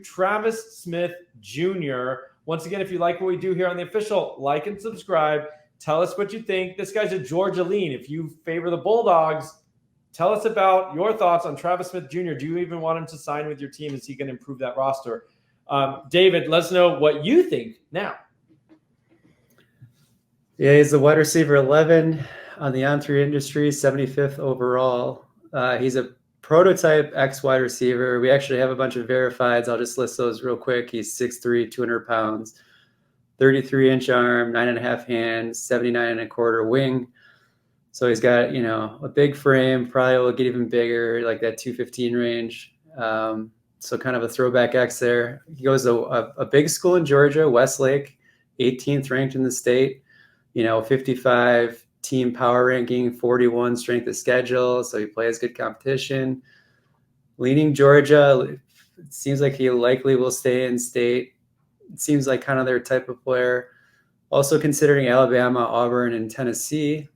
Travis Smith Jr. Once again, if you like what we do here on The Official, like and subscribe. Tell us what you think. This guy's a Georgia lean. If you favor the Bulldogs, tell us about your thoughts on Travis Smith Jr. Do you even want him to sign with your team? Is he going to improve that roster? David, let us know what you think now. Yeah, he's the wide receiver 11 on the On3 Industry, 75th overall. He's a prototype X wide receiver. We actually have a bunch of verifieds. I'll just list those real quick. He's 6'3", 200 pounds, 33-inch arm, 9.5 hands, 79.25 wing. So he's got, a big frame, probably will get even bigger, like that 215 range. So kind of a throwback X there. He goes to a big school in Georgia, Westlake, 18th ranked in the state, 55 team power ranking, 41 strength of schedule. So he plays good competition. Leaning Georgia, it seems like he likely will stay in state. It seems like kind of their type of player. Also considering Alabama, Auburn, and Tennessee.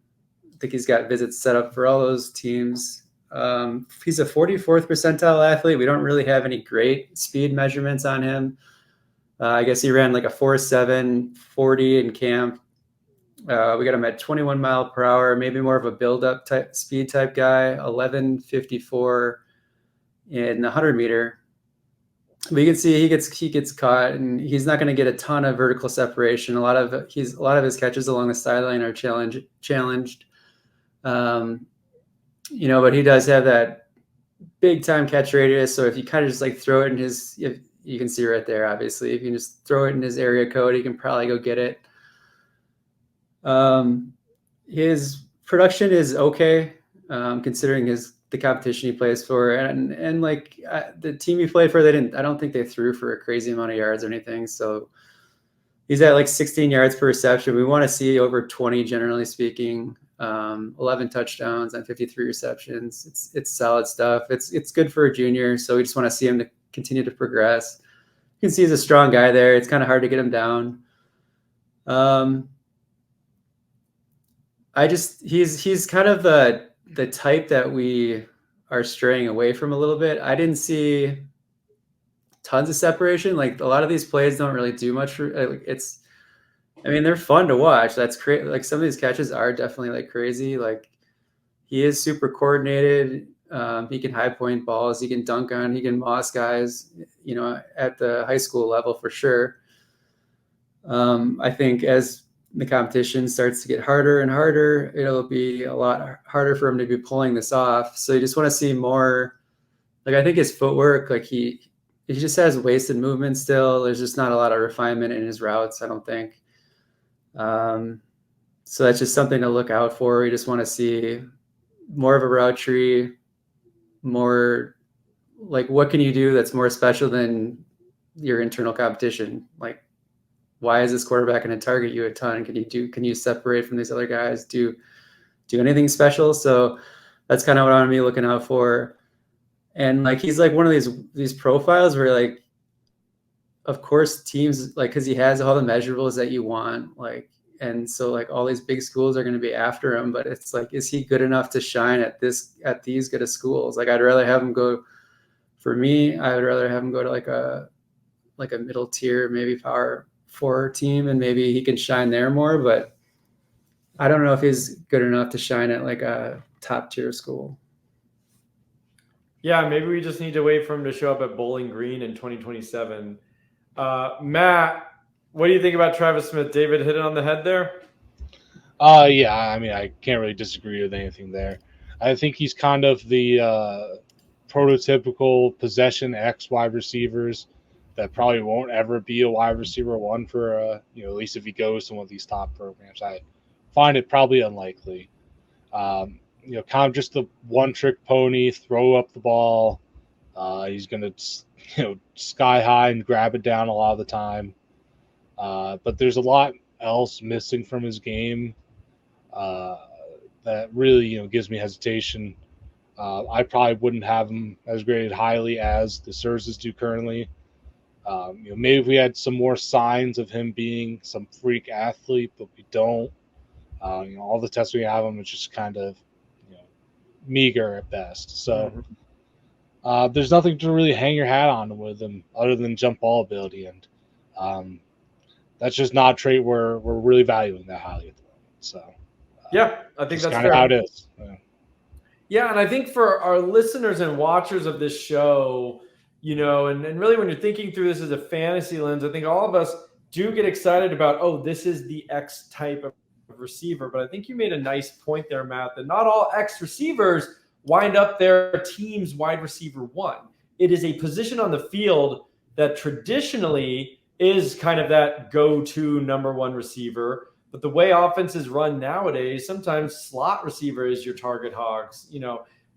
I think he's got visits set up for all those teams. He's a 44th percentile athlete. We don't really have any great speed measurements on him. I guess he ran like a 4.7 40 in camp. We got him at 21 mile per hour, maybe more of a build-up type speed type guy. 11.54 in the 100 meter. But you can see he gets caught, and he's not going to get a ton of vertical separation. A lot of his catches along the sideline are challenged. But he does have that big time catch radius. So if you kind of just like throw it in his, if you can see right there, obviously, if you can just throw it in his area code, he can probably go get it. His production is okay, considering the competition he plays for, and like the team he played for, I don't think they threw for a crazy amount of yards or anything. So he's at like 16 yards per reception. We want to see over 20, generally speaking. 11 touchdowns on 53 receptions. It's solid stuff. It's good for a junior. So we just want to see him to continue to progress. You can see he's a strong guy there. It's kind of hard to get him down. He's kind of the type that we are straying away from a little bit. I didn't see tons of separation. Like a lot of these plays don't really do much for they're fun to watch. That's crazy. Like some of these catches are definitely like crazy. Like he is super coordinated. He can high point balls. He can dunk on. He can moss guys. At the high school level for sure. I think as the competition starts to get harder and harder, it'll be a lot harder for him to be pulling this off. So you just want to see more. Like I think his footwork, like he just has wasted movement still. There's just not a lot of refinement in his routes, I don't think. So that's just something to look out for. We just want to see more of a route tree, more like what can you do that's more special than your internal competition? Like, why is this quarterback going to target you a ton? Can you separate from these other guys? Do anything special? So that's kind of what I'm gonna be looking out for. And like he's like one of these profiles where like, of course teams like, because he has all the measurables that you want, like, and so like all these big schools are going to be after him, but it's like, is he good enough to shine at these good of schools? Like I'd rather have him go, for me, I would rather have him go to like a middle tier, maybe Power 4 team, and maybe he can shine there more, but I don't know if he's good enough to shine at like a top tier school. Yeah, maybe we just need to wait for him to show up at Bowling Green in 2027. Matt, what do you think about Travis Smith? David hit it on the head there? Yeah, I can't really disagree with anything there. I think he's kind of the prototypical possession X wide receivers that probably won't ever be a wide receiver one for at least if he goes to one of these top programs. I find it probably unlikely. Kind of just the one trick pony, throw up the ball. He's going to, sky high and grab it down a lot of the time. But there's a lot else missing from his game that really, gives me hesitation. I probably wouldn't have him as graded highly as the Surzes do currently. Maybe if we had some more signs of him being some freak athlete, but we don't. All the tests we have him is just kind of, meager at best. So there's nothing to really hang your hat on with him other than jump ball ability, and that's just not a trait we're really valuing that highly at the moment. So yeah, I think that's kind of fair. how it is. Yeah. Yeah, and I think for our listeners and watchers of this show, and really when you're thinking through this as a fantasy lens, I think all of us do get excited about, oh, this is the X type of receiver. But I think you made a nice point there, Matt, that not all X receivers wind up their team's wide receiver one. It is a position on the field that traditionally is kind of that go-to number one receiver. But the way offenses run nowadays, sometimes slot receiver is your target hogs.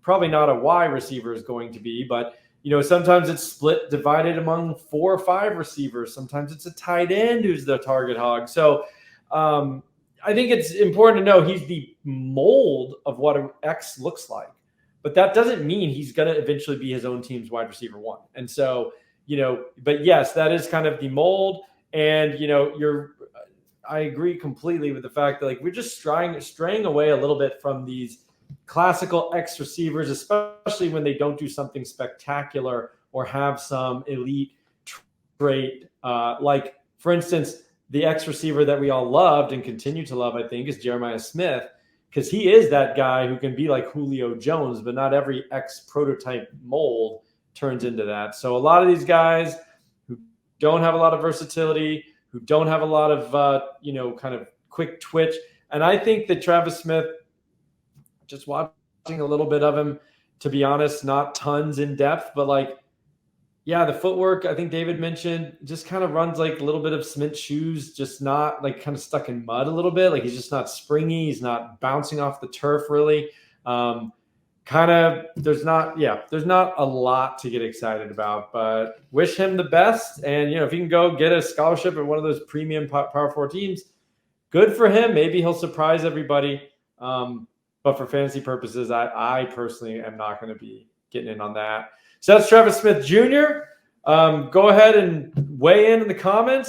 Probably not a wide receiver is going to be, but sometimes it's split, divided among 4 or 5 receivers. Sometimes it's a tight end who's the target hog. So I think it's important to know he's the mold of what an X looks like, but that doesn't mean he's going to eventually be his own team's wide receiver one. And so, but yes, that is kind of the mold. And, I agree completely with the fact that we're just straying away a little bit from these classical X receivers, especially when they don't do something spectacular or have some elite trait. Like, for instance, the X receiver that we all loved and continue to love, I think, is Jeremiah Smith, because he is that guy who can be like Julio Jones, but not every X prototype mold turns into that. So a lot of these guys who don't have a lot of versatility, who don't have a lot of, kind of quick twitch. And I think that Travis Smith, just watching a little bit of him, to be honest, not tons in depth, but the footwork, I think David mentioned, just kind of runs like a little bit of cement shoes, just not kind of stuck in mud a little bit. He's just not springy. He's not bouncing off the turf really. There's not a lot to get excited about, but wish him the best. And, if he can go get a scholarship at one of those premium Power 4 teams, good for him. Maybe he'll surprise everybody. But for fantasy purposes, I personally am not going to be getting in on that. So that's Travis Smith Jr. Go ahead and weigh in the comments.